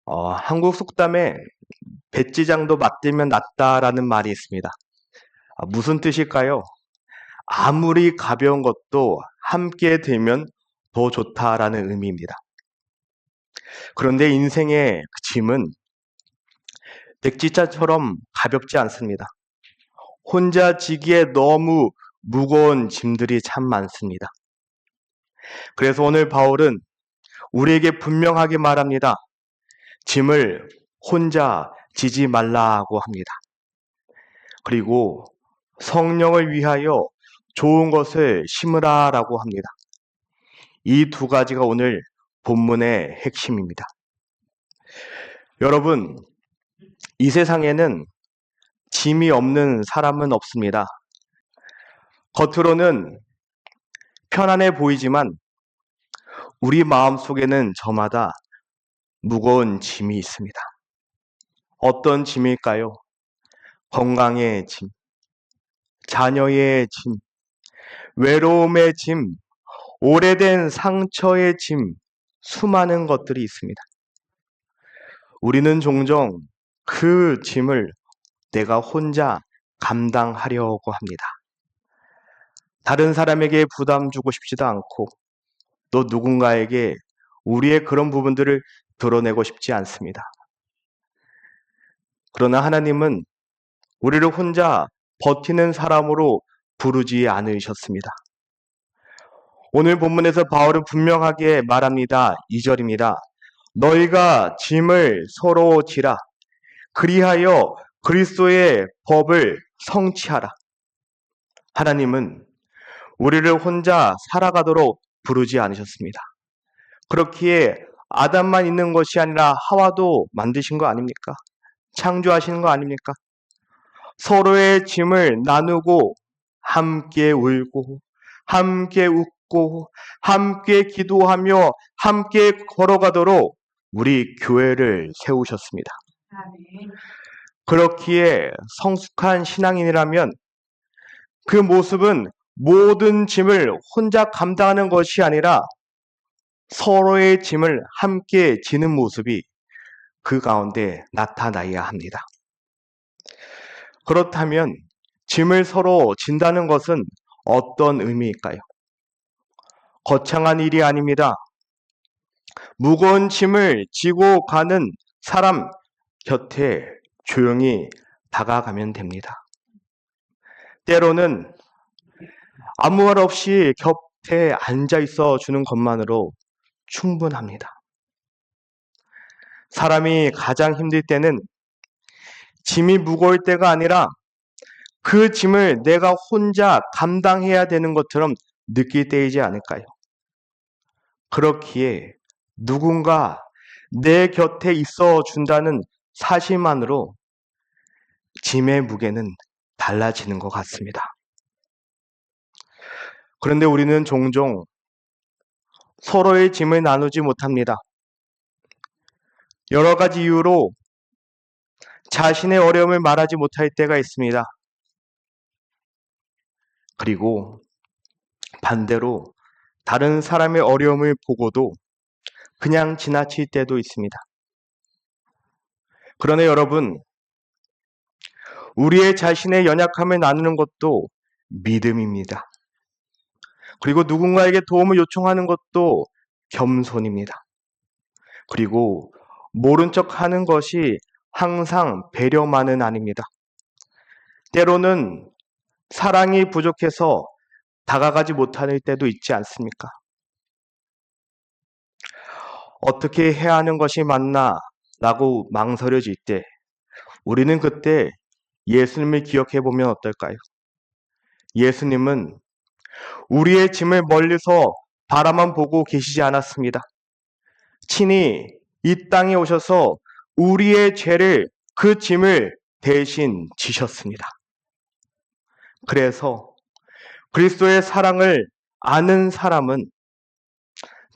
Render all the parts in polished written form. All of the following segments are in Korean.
한국 속담에 배지장도 맞들면 낫다라는 말이 있습니다. 무슨 뜻일까요? 아무리 가벼운 것도 함께 들면 더 좋다라는 의미입니다. 그런데 인생의 짐은 백지장처럼 가볍지 않습니다. 혼자 지기에 너무 무거운 짐들이 참 많습니다. 그래서 오늘 바울은 우리에게 분명하게 말합니다. 짐을 혼자 지지 말라고 합니다. 그리고 성령을 위하여 좋은 것을 심으라라고 합니다. 이 두 가지가 오늘 본문의 핵심입니다. 여러분, 이 세상에는 짐이 없는 사람은 없습니다. 겉으로는 편안해 보이지만 우리 마음속에는 저마다 무거운 짐이 있습니다. 어떤 짐일까요? 건강의 짐, 자녀의 짐, 외로움의 짐, 오래된 상처의 짐, 수많은 것들이 있습니다. 우리는 종종 그 짐을 내가 혼자 감당하려고 합니다. 다른 사람에게 부담 주고 싶지도 않고 또 누군가에게 우리의 그런 부분들을 드러내고 싶지 않습니다. 그러나 하나님은 우리를 혼자 버티는 사람으로 부르지 않으셨습니다. 오늘 본문에서 바울은 분명하게 말합니다. 2절입니다. 너희가 짐을 서로 지라. 그리하여 그리스도의 법을 성취하라. 하나님은 우리를 혼자 살아가도록 부르지 않으셨습니다. 그렇기에 아담만 있는 것이 아니라 하와도 만드신 거 아닙니까? 창조하시는 거 아닙니까? 서로의 짐을 나누고 함께 울고 함께 웃고 함께 기도하며 함께 걸어가도록 우리 교회를 세우셨습니다. 그렇기에 성숙한 신앙인이라면 그 모습은 모든 짐을 혼자 감당하는 것이 아니라 서로의 짐을 함께 지는 모습이 그 가운데 나타나야 합니다. 그렇다면 짐을 서로 진다는 것은 어떤 의미일까요? 거창한 일이 아닙니다. 무거운 짐을 지고 가는 사람 곁에 조용히 다가가면 됩니다. 때로는 아무 말 없이 곁에 앉아 있어 주는 것만으로 충분합니다. 사람이 가장 힘들 때는 짐이 무거울 때가 아니라 그 짐을 내가 혼자 감당해야 되는 것처럼 느낄 때이지 않을까요? 그렇기에 누군가 내 곁에 있어 준다는 사실만으로 짐의 무게는 달라지는 것 같습니다. 그런데 우리는 종종 서로의 짐을 나누지 못합니다. 여러 가지 이유로 자신의 어려움을 말하지 못할 때가 있습니다. 그리고 반대로 다른 사람의 어려움을 보고도 그냥 지나칠 때도 있습니다. 그러나 여러분, 우리의 자신의 연약함을 나누는 것도 믿음입니다. 그리고 누군가에게 도움을 요청하는 것도 겸손입니다. 그리고 모른 척 하는 것이 항상 배려만은 아닙니다. 때로는 사랑이 부족해서 다가가지 못할 때도 있지 않습니까? 어떻게 해야 하는 것이 맞나? 라고 망설여질 때 우리는 그때 예수님을 기억해 보면 어떨까요? 예수님은 우리의 짐을 멀리서 바라만 보고 계시지 않았습니다. 친히 이 땅에 오셔서 우리의 죄를 그 짐을 대신 지셨습니다. 그래서 그리스도의 사랑을 아는 사람은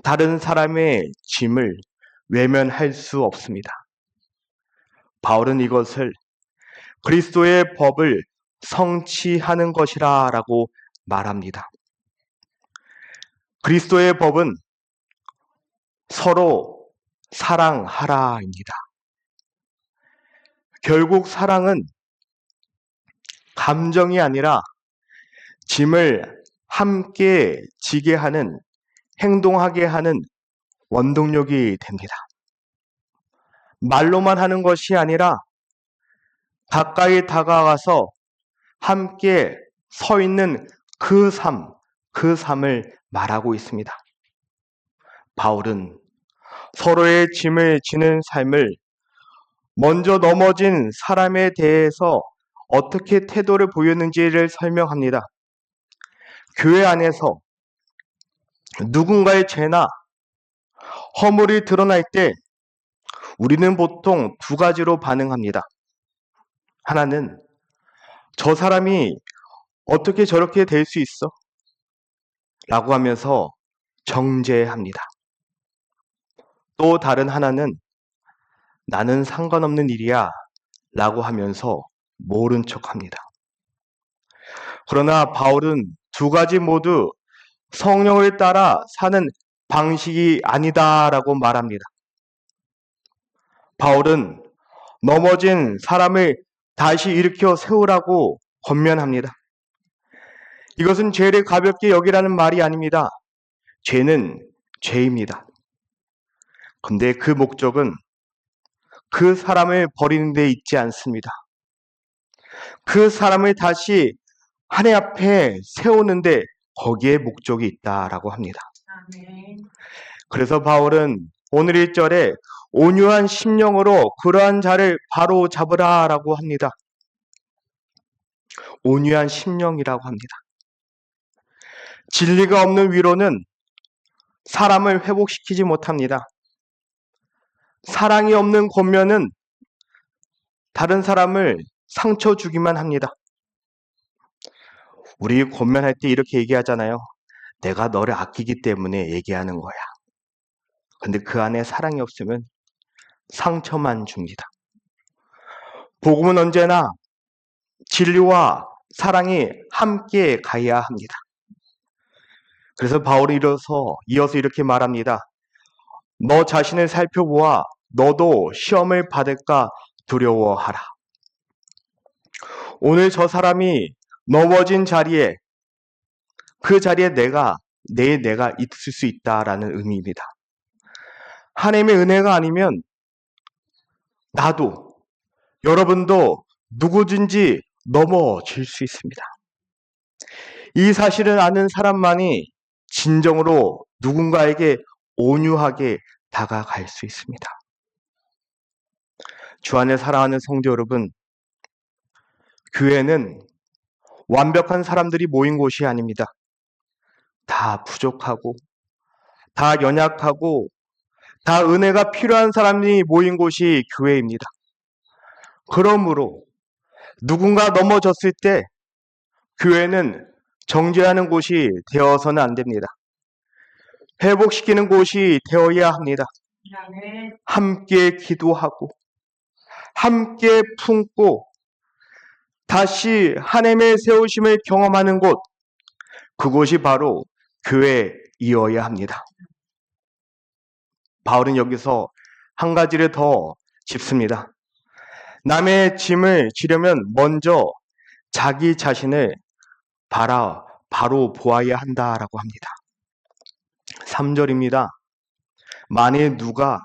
다른 사람의 짐을 외면할 수 없습니다. 바울은 이것을 그리스도의 법을 성취하는 것이라고 말합니다. 그리스도의 법은 서로 사랑하라입니다. 결국 사랑은 감정이 아니라 짐을 함께 지게 하는, 행동하게 하는 원동력이 됩니다. 말로만 하는 것이 아니라 가까이 다가가서 함께 서 있는 그 삶을 말하고 있습니다. 바울은 서로의 짐을 지는 삶을 먼저 넘어진 사람에 대해서 어떻게 태도를 보였는지를 설명합니다. 교회 안에서 누군가의 죄나 허물이 드러날 때 우리는 보통 두 가지로 반응합니다. 하나는 저 사람이 어떻게 저렇게 될 수 있어? 라고 하면서 정죄합니다. 또 다른 하나는 나는 상관없는 일이야 라고 하면서 모른 척합니다. 그러나 바울은 두 가지 모두 성령을 따라 사는 방식이 아니다라고 말합니다. 바울은 넘어진 사람을 다시 일으켜 세우라고 권면합니다. 이것은 죄를 가볍게 여기라는 말이 아닙니다. 죄는 죄입니다. 근데 그 목적은 그 사람을 버리는 데 있지 않습니다. 그 사람을 다시 하나님 앞에 세우는데 거기에 목적이 있다라고 합니다. 그래서 바울은 오늘 1절에 온유한 심령으로 그러한 자를 바로 잡으라라고 합니다. 온유한 심령이라고 합니다. 진리가 없는 위로는 사람을 회복시키지 못합니다. 사랑이 없는 권면은 다른 사람을 상처 주기만 합니다. 우리 권면할 때 이렇게 얘기하잖아요. 내가 너를 아끼기 때문에 얘기하는 거야. 근데 그 안에 사랑이 없으면 상처만 줍니다. 복음은 언제나 진리와 사랑이 함께 가야 합니다. 그래서 바울이 이어서 이렇게 말합니다. 너 자신을 살펴보아 너도 시험을 받을까 두려워하라. 오늘 저 사람이 넘어진 자리에 그 자리에 내가 있을 수 있다라는 의미입니다. 하나님의 은혜가 아니면 나도 여러분도 누구든지 넘어질 수 있습니다. 이 사실을 아는 사람만이 진정으로 누군가에게 온유하게 다가갈 수 있습니다. 주 안에 사랑하는 성도 여러분, 교회는 완벽한 사람들이 모인 곳이 아닙니다. 다 부족하고, 다 연약하고, 다 은혜가 필요한 사람이 모인 곳이 교회입니다. 그러므로 누군가 넘어졌을 때 교회는 정죄하는 곳이 되어서는 안 됩니다. 회복시키는 곳이 되어야 합니다. 함께 기도하고 함께 품고 다시 하나님의 세우심을 경험하는 곳, 그곳이 바로 교회이어야 합니다. 바울은 여기서 한 가지를 더 짚습니다. 남의 짐을 지려면 먼저 자기 자신을 바로 보아야 한다라고 합니다. 3절입니다. 만일 누가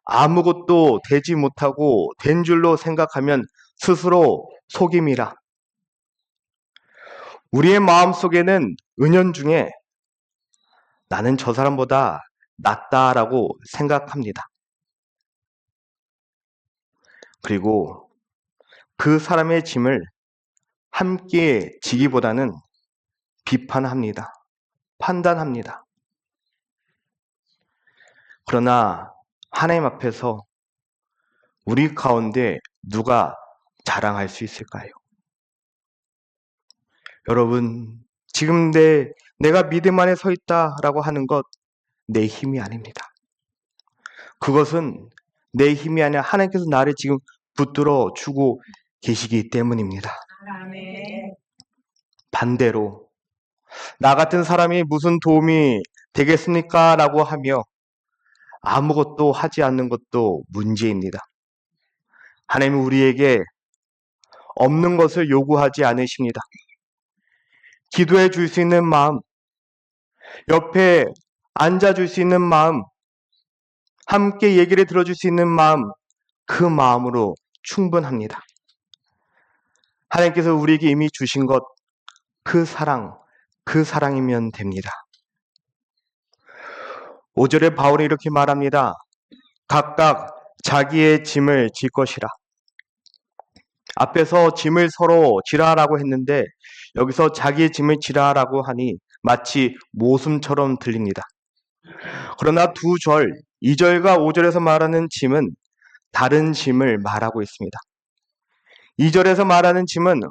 아무것도 되지 못하고 된 줄로 생각하면 스스로 속임이라. 우리의 마음속에는 은연중에 나는 저 사람보다 낫다라고 생각합니다. 그리고 그 사람의 짐을 함께 지기보다는 비판합니다. 판단합니다. 그러나 하나님 앞에서 우리 가운데 누가 자랑할 수 있을까요? 여러분, 지금 내가 믿음 안에 서 있다라고 하는 것 내 힘이 아닙니다. 그것은 내 힘이 아니라 하나님께서 나를 지금 붙들어 주고 계시기 때문입니다. 반대로 나 같은 사람이 무슨 도움이 되겠습니까? 라고 하며 아무것도 하지 않는 것도 문제입니다. 하나님은 우리에게 없는 것을 요구하지 않으십니다. 기도해 줄 수 있는 마음, 옆에 앉아줄 수 있는 마음, 함께 얘기를 들어줄 수 있는 마음, 그 마음으로 충분합니다. 하나님께서 우리에게 이미 주신 것, 그 사랑이면 됩니다. 5절에 바울이 이렇게 말합니다. 각각 자기의 짐을 질 것이라. 앞에서 짐을 서로 지라라고 했는데 여기서 자기의 짐을 지라라고 하니 마치 모순처럼 들립니다. 그러나 2절과 5절에서 말하는 짐은 다른 짐을 말하고 있습니다. 2절에서 말하는 짐은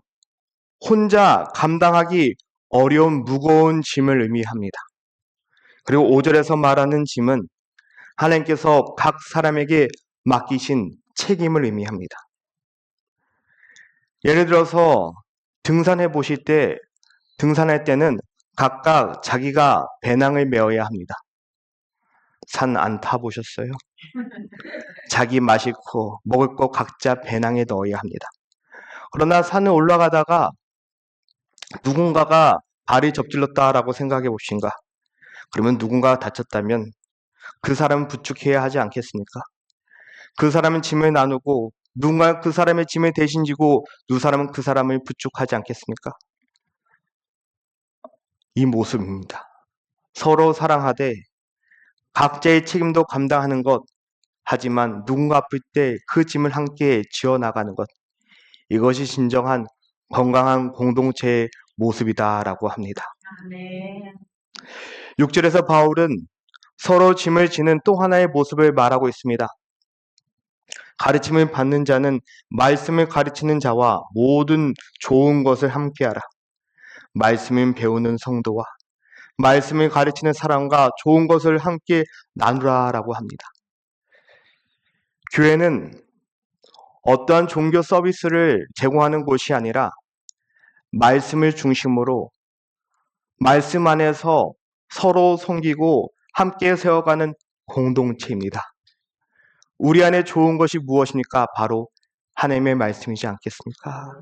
혼자 감당하기 어려운 무거운 짐을 의미합니다. 그리고 5절에서 말하는 짐은 하나님께서 각 사람에게 맡기신 책임을 의미합니다. 예를 들어서 등산할 때는 각각 자기가 배낭을 메어야 합니다. 산 안 타보셨어요? 자기 마실 거, 먹을 거 각자 배낭에 넣어야 합니다. 그러나 산을 올라가다가 누군가가 발이 접질렀다라고 생각해 보신가? 그러면 누군가가 다쳤다면 그 사람은 부축해야 하지 않겠습니까? 그 사람은 짐을 나누고 누군가 그 사람의 짐을 대신 지고 두 사람은 그 사람을 부축하지 않겠습니까? 이 모습입니다. 서로 사랑하되 각자의 책임도 감당하는 것, 하지만 누군가 아플 때 그 짐을 함께 지어나가는 것, 이것이 진정한 건강한 공동체의 모습이다라고 합니다. 네. 6절에서 바울은 서로 짐을 지는 또 하나의 모습을 말하고 있습니다. 가르침을 받는 자는 말씀을 가르치는 자와 모든 좋은 것을 함께하라. 말씀을 배우는 성도와 말씀을 가르치는 사람과 좋은 것을 함께 나누라라고 합니다. 교회는 어떠한 종교 서비스를 제공하는 곳이 아니라 말씀을 중심으로 말씀 안에서 서로 섬기고 함께 세워가는 공동체입니다. 우리 안에 좋은 것이 무엇입니까? 바로 하나님의 말씀이지 않겠습니까?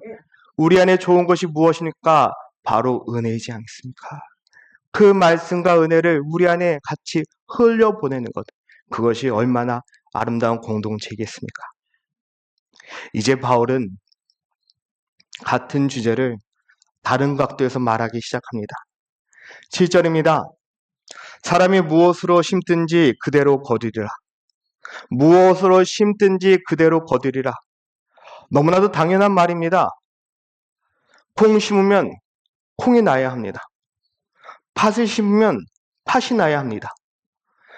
우리 안에 좋은 것이 무엇입니까? 바로 은혜이지 않습니까? 그 말씀과 은혜를 우리 안에 같이 흘려보내는 것, 그것이 얼마나 아름다운 공동체이겠습니까? 이제 바울은 같은 주제를 다른 각도에서 말하기 시작합니다. 7절입니다. 사람이 무엇으로 심든지 그대로 거두리라. 무엇으로 심든지 그대로 거두리라. 너무나도 당연한 말입니다. 콩 심으면 콩이 나야 합니다. 팥을 심으면 팥이 나야 합니다.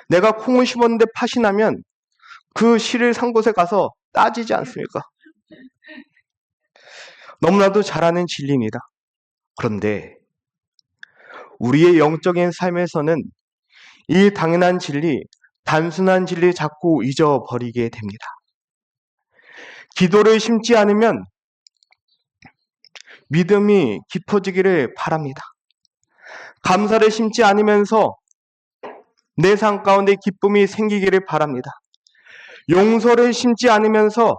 내가 콩을 심었는데 팥이 나면 그 씨를 산 곳에 가서 따지지 않습니까? 너무나도 잘 아는 진리입니다. 그런데 우리의 영적인 삶에서는 이 당연한 진리, 단순한 진리 자꾸 잊어버리게 됩니다. 기도를 심지 않으면 믿음이 깊어지기를 바랍니다. 감사를 심지 않으면서 내 삶 가운데 기쁨이 생기기를 바랍니다. 용서를 심지 않으면서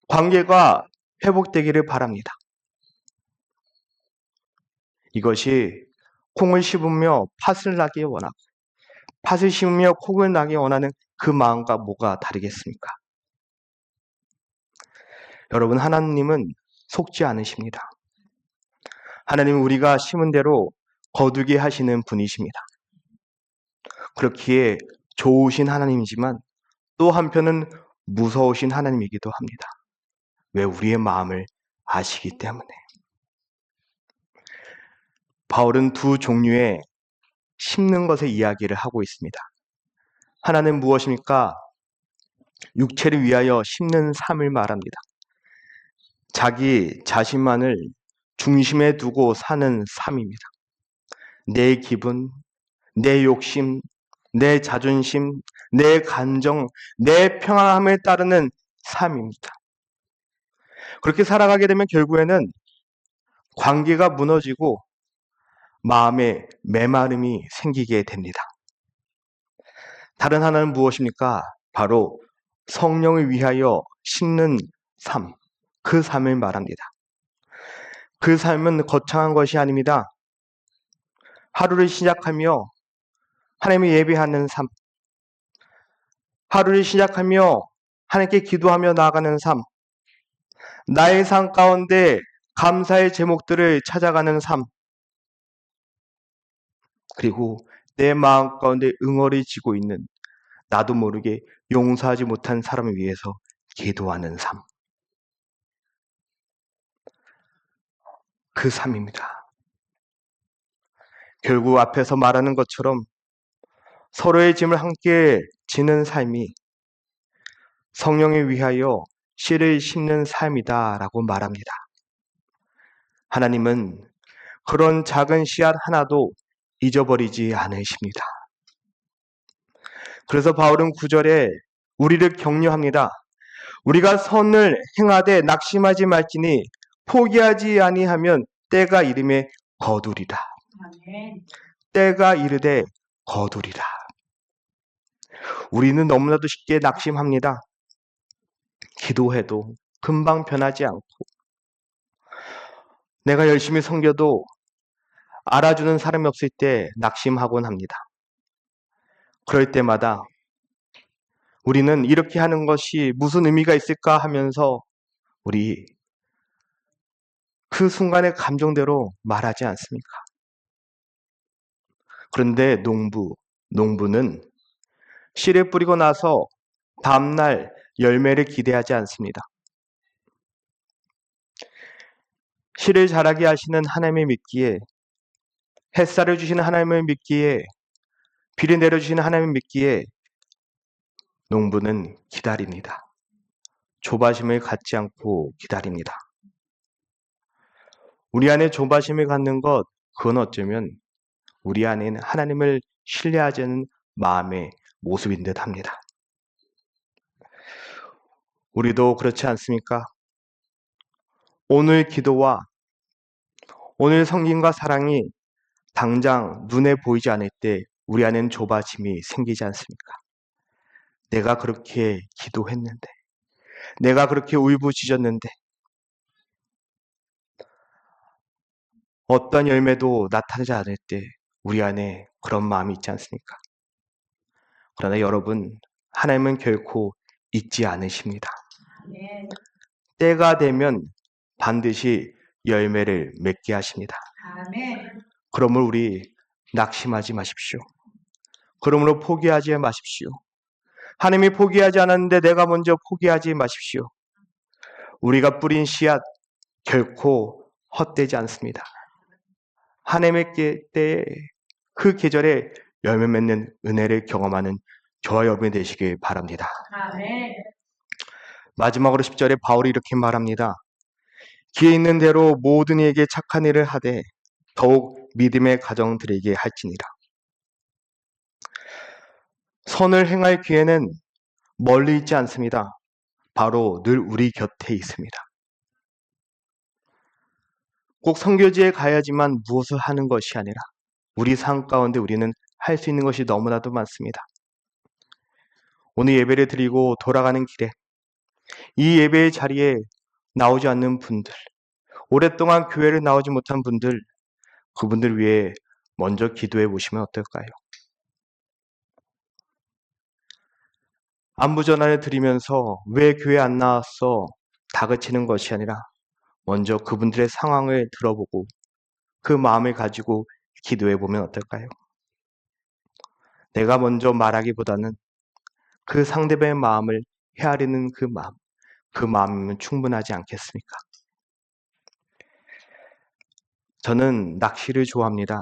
관계가 회복되기를 바랍니다. 이것이 콩을 심으며 팥을 나기 원하고 팥을 심으며 콩을 나기 원하는 그 마음과 뭐가 다르겠습니까? 여러분, 하나님은 속지 않으십니다. 하나님은 우리가 심은 대로 거두게 하시는 분이십니다. 그렇기에 좋으신 하나님이지만 또 한편은 무서우신 하나님이기도 합니다. 왜? 우리의 마음을 아시기 때문에. 바울은 두 종류의 심는 것의 이야기를 하고 있습니다. 하나는 무엇입니까? 육체를 위하여 심는 삶을 말합니다. 자기 자신만을 중심에 두고 사는 삶입니다. 내 기분, 내 욕심, 내 자존심, 내 감정, 내 평안함을 따르는 삶입니다. 그렇게 살아가게 되면 결국에는 관계가 무너지고 마음에 메마름이 생기게 됩니다. 다른 하나는 무엇입니까? 바로 성령을 위하여 씻는 삶, 그 삶을 말합니다. 그 삶은 거창한 것이 아닙니다. 하루를 시작하며 하나님을 예배하는 삶, 하루를 시작하며 하나님께 기도하며 나아가는 삶, 나의 삶 가운데 감사의 제목들을 찾아가는 삶, 그리고 내 마음 가운데 응어리지고 있는 나도 모르게 용서하지 못한 사람을 위해서 기도하는 삶. 그 삶입니다. 결국 앞에서 말하는 것처럼 서로의 짐을 함께 지는 삶이 성령에 위하여 씨를 심는 삶이다라고 말합니다. 하나님은 그런 작은 씨앗 하나도 잊어버리지 않으십니다. 그래서 바울은 9절에 우리를 격려합니다. 우리가 선을 행하되 낙심하지 말지니 포기하지 아니하면 때가 이름에 거두리라. 때가 이르되 거두리라. 우리는 너무나도 쉽게 낙심합니다. 기도해도 금방 변하지 않고 내가 열심히 섬겨도 알아주는 사람이 없을 때 낙심하곤 합니다. 그럴 때마다 우리는 이렇게 하는 것이 무슨 의미가 있을까 하면서 우리 그 순간의 감정대로 말하지 않습니까? 그런데 농부는 씨를 뿌리고 나서 다음날 열매를 기대하지 않습니다. 씨를 자라게 하시는 하나님을 믿기에, 햇살을 주시는 하나님을 믿기에, 비를 내려주시는 하나님을 믿기에 농부는 기다립니다. 조바심을 갖지 않고 기다립니다. 우리 안에 조바심을 갖는 것, 그건 어쩌면 우리 안에는 하나님을 신뢰하지 않는 마음의 모습인 듯 합니다. 우리도 그렇지 않습니까? 오늘 기도와 오늘 성김과 사랑이 당장 눈에 보이지 않을 때 우리 안에는 조바심이 생기지 않습니까? 내가 그렇게 기도했는데, 내가 그렇게 울부짖었는데 어떤 열매도 나타나지 않을 때 우리 안에 그런 마음이 있지 않습니까? 그러나 여러분, 하나님은 결코 잊지 않으십니다. 때가 되면 반드시 열매를 맺게 하십니다. 그러므로 우리 낙심하지 마십시오. 그러므로 포기하지 마십시오. 하나님이 포기하지 않았는데 내가 먼저 포기하지 마십시오. 우리가 뿌린 씨앗 결코 헛되지 않습니다. 하나님의 때에 그 계절에 열매 맺는 은혜를 경험하는 저와 여러분이 되시길 바랍니다. 마지막으로 10절에 바울이 이렇게 말합니다. 기회 있는 대로 모든 이에게 착한 일을 하되 더욱 믿음의 가정들에게 할지니라. 선을 행할 기회는 멀리 있지 않습니다. 바로 늘 우리 곁에 있습니다. 꼭 선교지에 가야지만 무엇을 하는 것이 아니라 우리 삶 가운데 우리는 할 수 있는 것이 너무나도 많습니다. 오늘 예배를 드리고 돌아가는 길에 이 예배의 자리에 나오지 않는 분들, 오랫동안 교회를 나오지 못한 분들, 그분들 위해 먼저 기도해 보시면 어떨까요? 안부 전화를 드리면서 왜 교회 안 나왔어? 다그치는 것이 아니라 먼저 그분들의 상황을 들어보고 그 마음을 가지고 기도해 보면 어떨까요? 내가 먼저 말하기보다는 그 상대방의 마음을 헤아리는 그 마음이면 충분하지 않겠습니까? 저는 낚시를 좋아합니다.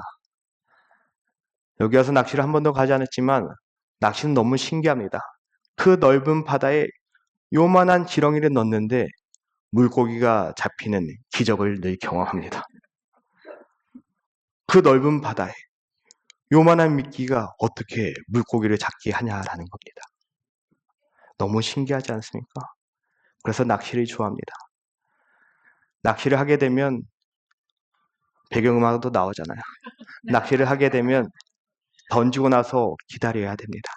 여기 와서 낚시를 한 번도 가지 않았지만 낚시는 너무 신기합니다. 그 넓은 바다에 요만한 지렁이를 넣는데 물고기가 잡히는 기적을 늘 경험합니다. 그 넓은 바다에 요만한 미끼가 어떻게 물고기를 잡게 하냐라는 겁니다. 너무 신기하지 않습니까? 그래서 낚시를 좋아합니다. 낚시를 하게 되면 배경음악도 나오잖아요. 낚시를 하게 되면 던지고 나서 기다려야 됩니다.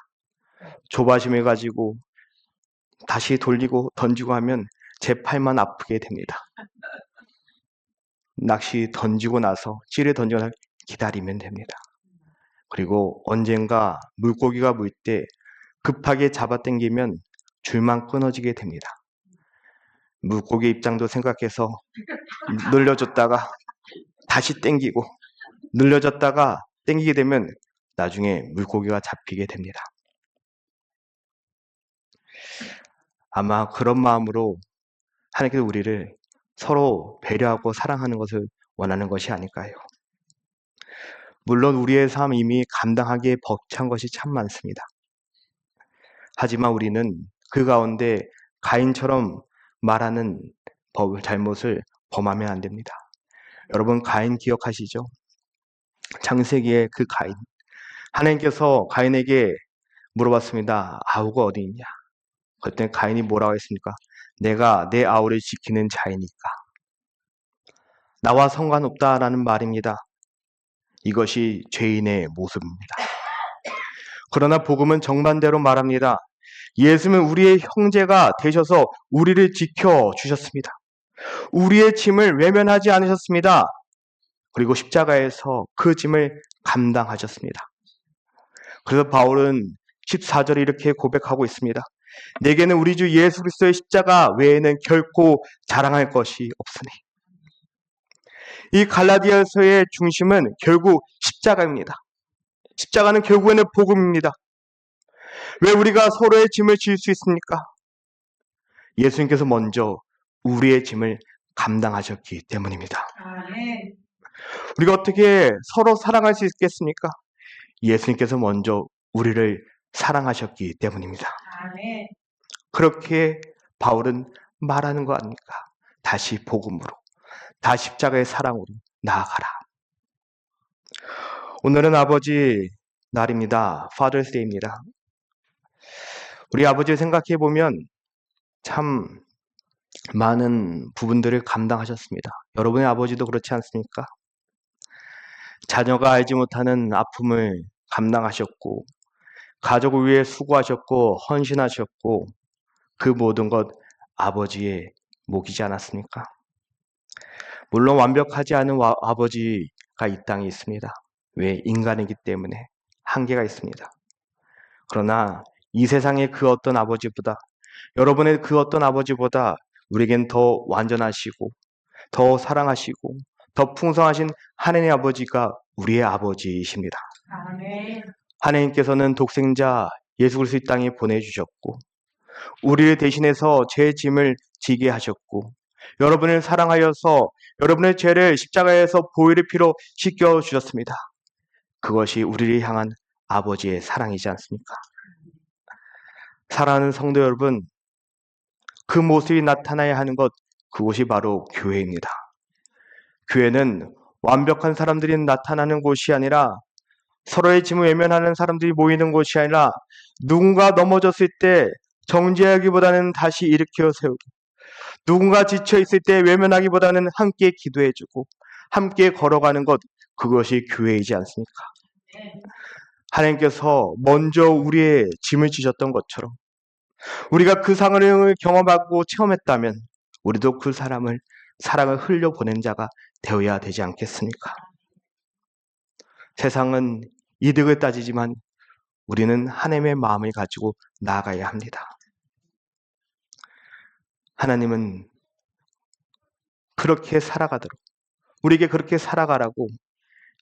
조바심해 가지고 다시 돌리고 던지고 하면 제 팔만 아프게 됩니다. 낚시 던지고 나서 찌를 던지고 나서 기다리면 됩니다. 그리고 언젠가 물고기가 물 때 급하게 잡아당기면 줄만 끊어지게 됩니다. 물고기 입장도 생각해서 늘려줬다가 다시 당기고 늘려졌다가 당기게 되면 나중에 물고기가 잡히게 됩니다. 아마 그런 마음으로 하나님께서 우리를 서로 배려하고 사랑하는 것을 원하는 것이 아닐까요? 물론 우리의 삶 이미 감당하기에 벅찬 것이 참 많습니다. 하지만 우리는 그 가운데 가인처럼 말하는 잘못을 범하면 안 됩니다. 여러분 가인 기억하시죠? 창세기의 그 가인. 하나님께서 가인에게 물어봤습니다. 아우가 어디 있냐? 그때 가인이 뭐라고 했습니까? 내가 내 아우를 지키는 자이니까. 나와 상관없다라는 말입니다. 이것이 죄인의 모습입니다. 그러나 복음은 정반대로 말합니다. 예수는 우리의 형제가 되셔서 우리를 지켜주셨습니다. 우리의 짐을 외면하지 않으셨습니다. 그리고 십자가에서 그 짐을 감당하셨습니다. 그래서 바울은 14절에 이렇게 고백하고 있습니다. 내게는 우리 주 예수 그리스도의 십자가 외에는 결코 자랑할 것이 없으니. 이 갈라디아서의 중심은 결국 십자가입니다. 십자가는 결국에는 복음입니다. 왜 우리가 서로의 짐을 질 수 있습니까? 예수님께서 먼저 우리의 짐을 감당하셨기 때문입니다. 우리가 어떻게 서로 사랑할 수 있겠습니까? 예수님께서 먼저 우리를 사랑하셨기 때문입니다. 그렇게 바울은 말하는 거 아닙니까? 다시 복음으로, 다시 십자가의 사랑으로 나아가라. 오늘은 아버지 날입니다. Father's Day입니다. 우리 아버지를 생각해 보면 참 많은 부분들을 감당하셨습니다. 여러분의 아버지도 그렇지 않습니까? 자녀가 알지 못하는 아픔을 감당하셨고, 가족을 위해 수고하셨고, 헌신하셨고, 그 모든 것 아버지의 몫이지 않았습니까? 물론 완벽하지 않은 아버지가 이 땅에 있습니다. 왜? 인간이기 때문에 한계가 있습니다. 그러나 이 세상의 그 어떤 아버지보다, 여러분의 그 어떤 아버지보다 우리에겐 더 완전하시고 더 사랑하시고 더 풍성하신 하나님의 아버지가 우리의 아버지이십니다. 하나님께서는 독생자 예수 그리스도 이 땅에 보내주셨고 우리를 대신해서 죄 짐을 지게 하셨고 여러분을 사랑하여서 여러분의 죄를 십자가에서 보혈의 피로 씻겨주셨습니다. 그것이 우리를 향한 아버지의 사랑이지 않습니까? 사랑하는 성도 여러분, 그 모습이 나타나야 하는 것, 그곳이 바로 교회입니다. 교회는 완벽한 사람들이 나타나는 곳이 아니라 서로의 짐을 외면하는 사람들이 모이는 곳이 아니라 누군가 넘어졌을 때 정죄하기보다는 다시 일으켜 세우고 누군가 지쳐있을 때 외면하기보다는 함께 기도해주고 함께 걸어가는 것, 그것이 교회이지 않습니까? 하나님께서 먼저 우리의 짐을 지셨던 것처럼 우리가 그 사랑을 경험하고 체험했다면 우리도 그 사랑을 흘려보낸 자가 되어야 되지 않겠습니까? 세상은 이득을 따지지만 우리는 하나님의 마음을 가지고 나아가야 합니다. 하나님은 그렇게 살아가도록, 우리에게 그렇게 살아가라고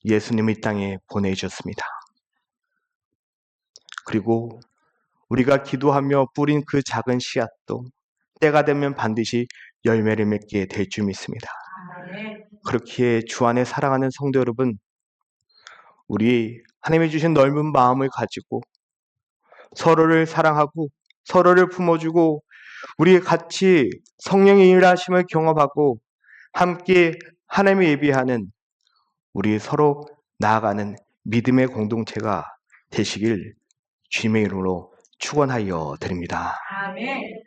예수님을 이 땅에 보내주셨습니다. 그리고 우리가 기도하며 뿌린 그 작은 씨앗도 때가 되면 반드시 열매를 맺게 될 줄 믿습니다. 그렇게 주 안에 사랑하는 성도 여러분, 우리 하나님이 주신 넓은 마음을 가지고 서로를 사랑하고 서로를 품어주고 우리 같이 성령의 일하심을 경험하고 함께 하나님을 예비하는 우리 서로 나아가는 믿음의 공동체가 되시길 주님의 이름으로 축원하여 드립니다. 아멘.